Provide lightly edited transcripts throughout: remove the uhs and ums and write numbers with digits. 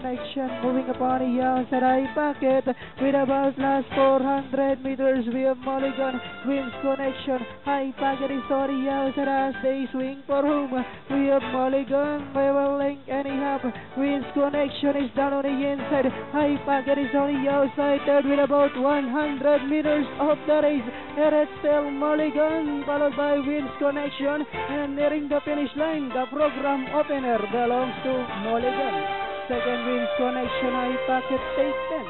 Connection moving upon the outside high pocket with about last 400 meters. We have Mulligan, Queen's Connection, high pocket is on the outside as they swing for home. We have Mulligan by a length and a half. Queen's Connection is down on the inside. High pocket is on the outside third with about 100 meters of the race. There is still Mulligan followed by Queen's Connection, and nearing the finish line, the program opener belongs to Mulligan. Second Queen's Connection, high pocket taken.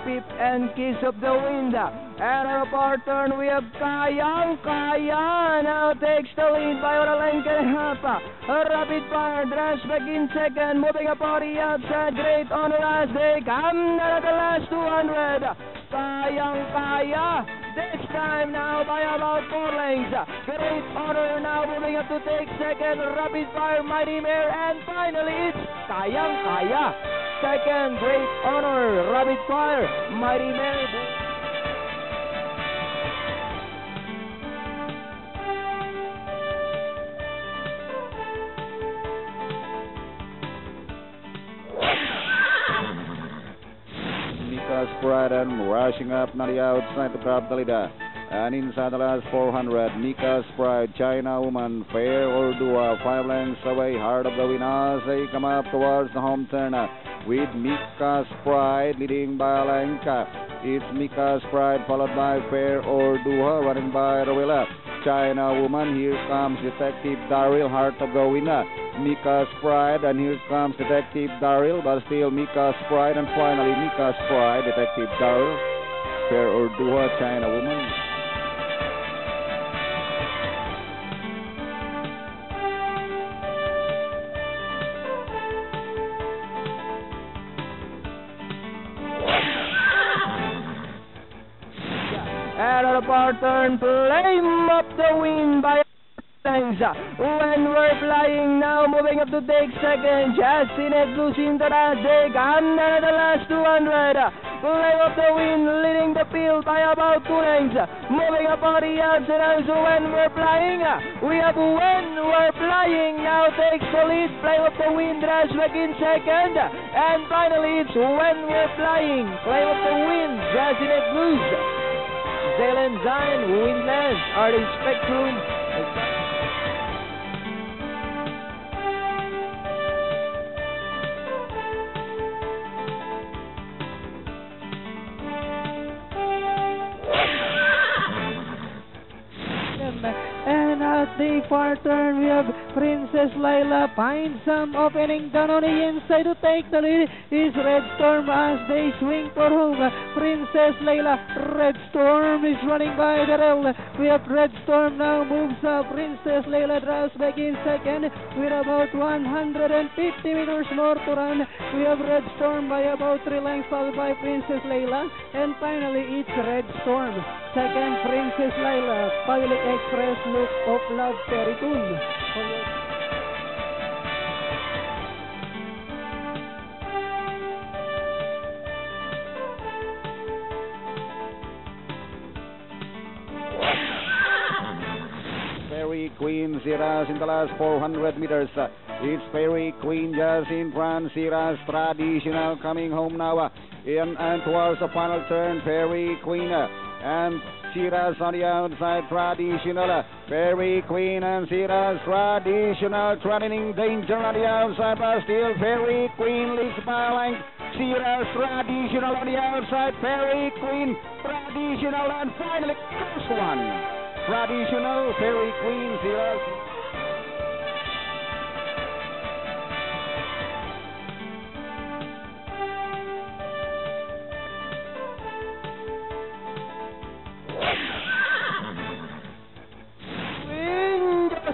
Pip and Kiss of the Wind. And on our turn we have Kayang. Kaya now takes the lead by a length and a half. Rapid Fire drives back in second, moving up on the outside. Great Honor as they come down at the last 200. Kayang Kaya this time now by about 4 lengths. Great Honor now moving up to take second. Rapid Fire, Mighty Mare, and finally it's Kayang Kaya. Second, Great Honor, Rapid Fire, Mighty Mare. Mika's Pride and rushing up on the outside to grab the leader. And inside the last 400, Mika's Pride, China Woman, Fair Ordua, 5 lengths away, Heart of the Winners. They come up towards the home turn with Mika's Pride leading by a length. It's Mika's Pride followed by Fair Ordua, running by Rovilla. China Woman, here comes Detective Daryl, Heart of the Winner. Mika's Pride, and here comes Detective Daryl, but still Mika's Pride, and finally Mika's Pride, Detective Daryl, Fair Ordua, China Woman. And on our turn, Flame of the Wind by lengths. When we're flying now, moving up to take second, Justin and Lucinda as they come down at the last 200. Flame of the Wind leading the field by about 2 lengths. Moving up on the outside, so when we're flying, we have When We're Flying now takes the lead. Flame of the Wind drives back in second. And finally, it's When We're Flying. Flame of the Wind, Justin and Lucinda. Zelen Zion, Windless, Artist Spectrum. And at the far turn, we have Princess Laila finds some opening down on the inside to take the lead. Is Red Storm as they swing for home. Princess Laila, Red Storm is running by the rail. We have Red Storm now moves up. Princess Laila drives back in second with about 150 meters more to run. We have Red Storm by about 3 lengths followed by Princess Laila. And finally, it's Red Storm. Second, Princess Laila, Pilot Express, Look of Love, Teritoon. Fairy Queen Siras in the last 400 meters. It's Fairy Queen just in front. Siras Traditional coming home now. And towards the final turn, Fairy Queen and Siras on the outside, Traditional. Fairy Queen and Siras Traditional threatening danger on the outside, but still Fairy Queen leads by a length. Siras Traditional on the outside, Fairy Queen, Traditional, and finally first one. Traditional, Fairy Queen, Siras.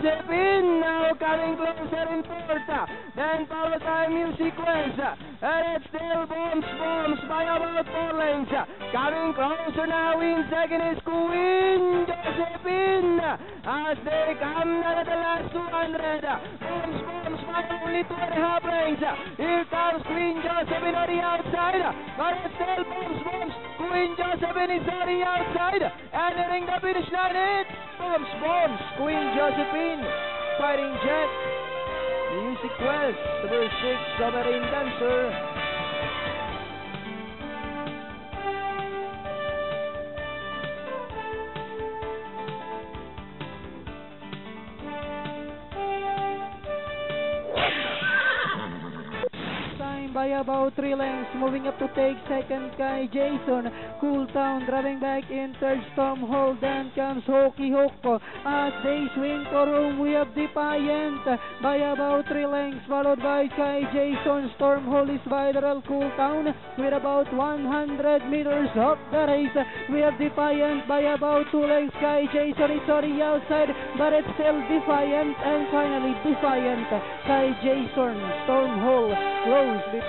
Josephine now coming closer in fourth. then followed by Music Quest, and it's still Bombs by about 4 lengths. Coming closer now in second is Queen Josephine, as they come now at the last 200. Bombs by only 2.5 lengths. Here comes Queen Josephine on the outside, but it's still Bombs. Queen Josephine is on the outside, entering the finish line. It's Bombs, Queen Josephine, Fighting Jet, Music Quest, number 6, Submarine Dancer. By about 3 lengths, moving up to take second kay Jason. Cool Town driving back in third, Stormhold, then comes Hoki Hoko. As they swing for home, we have Defiant by about 3 lengths, followed by Kai Jason. Stormhold is viral. Cool Town with about 100 meters of the race. We have Defiant by about 2 lengths. Kai Jason is on the outside, but it's still Defiant, and finally Defiant. Kai Jason, Stormhold close between